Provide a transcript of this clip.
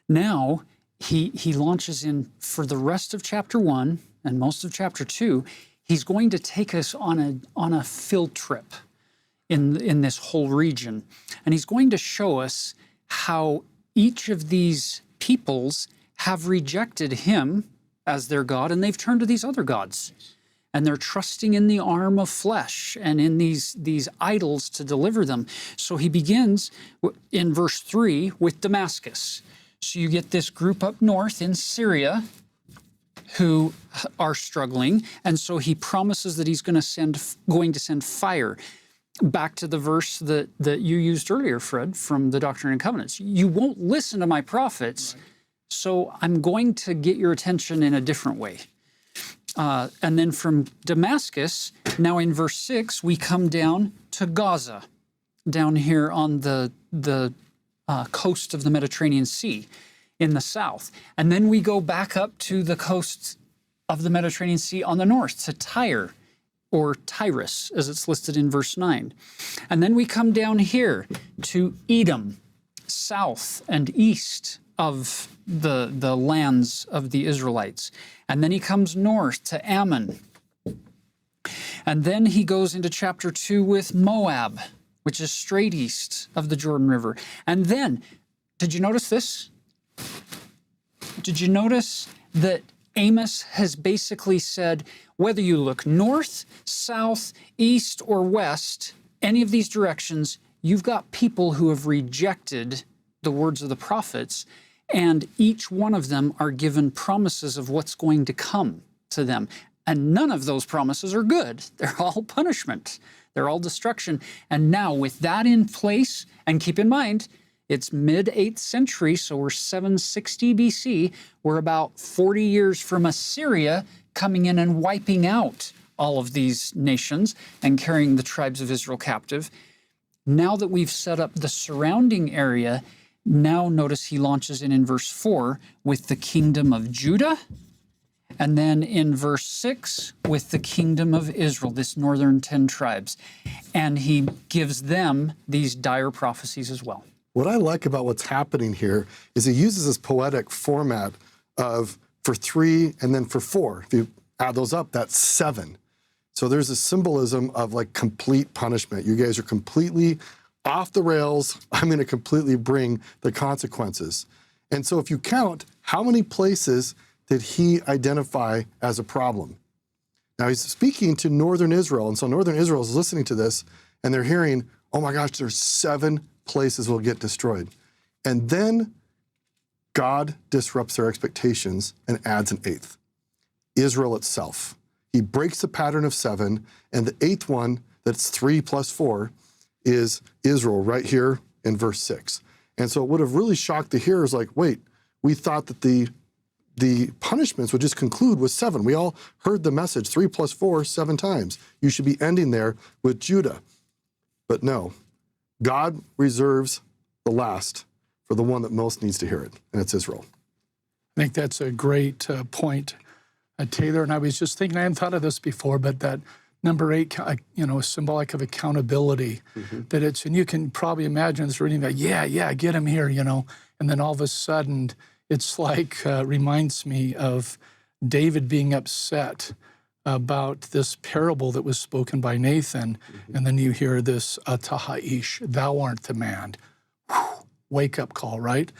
Now he launches in for the rest of chapter 1 and most of chapter 2. He's going to take us on a field trip in this whole region. And he's going to show us how each of these peoples have rejected him as their God, and they've turned to these other gods. And they're trusting in the arm of flesh and in these idols to deliver them. So he begins in verse 3 with Damascus. So you get this group up north in Syria who are struggling, and so he promises that he's going to send fire. Back to the verse that you used earlier, Fred, from the Doctrine and Covenants. You won't listen to my prophets, so I'm going to get your attention in a different way. And then from Damascus, now in verse 6, we come down to Gaza, down here on the coast of the Mediterranean Sea in the south. And then we go back up to the coast of the Mediterranean Sea on the north, to Tyre, or Tyrus, as it's listed in verse 9. And then we come down here to Edom, south and east of the lands of the Israelites. And then he comes north to Ammon. And then he goes into chapter 2 with Moab, which is straight east of the Jordan River. And then, did you notice this? Did you notice that Amos has basically said, whether you look north, south, east, or west, any of these directions, you've got people who have rejected the words of the prophets, and each one of them are given promises of what's going to come to them. And none of those promises are good. They're all punishment. They're all destruction. And now with that in place, and keep in mind, it's mid-8th century, so we're 760 BC. We're about 40 years from Assyria coming in and wiping out all of these nations and carrying the tribes of Israel captive. Now that we've set up the surrounding area, now notice he launches in verse 4 with the kingdom of Judah, and then in verse 6 with the kingdom of Israel, this northern 10 tribes. And he gives them these dire prophecies as well. What I like about what's happening here is he uses this poetic format of for 3 and then for 4. If you add those up, that's 7. So there's a symbolism of like complete punishment. You guys are completely off the rails. I'm going to completely bring the consequences. And so if you count, how many places did he identify as a problem? Now he's speaking to northern Israel. And so northern Israel is listening to this and they're hearing, oh my gosh, there's 7 places will get destroyed. And then God disrupts their expectations and adds an 8th, Israel itself. He breaks the pattern of 7, and the 8th one, that's 3 plus 4, is Israel right here in verse 6. And so it would have really shocked the hearers, like, wait, we thought that the punishments would just conclude with 7. We all heard the message, 3 plus 4, 7 times. You should be ending there with Judah. But no, God reserves the last for the one that most needs to hear it, and it's Israel. I think that's a great point, Taylor. And I was just thinking, I hadn't thought of this before, but that number 8, is symbolic of accountability. That it's, and you can probably imagine this reading that, yeah, get him here, and then all of a sudden, it's like, reminds me of David being upset about this parable that was spoken by Nathan, and then you hear this, Tahaish, thou art the man. Wake up call, right?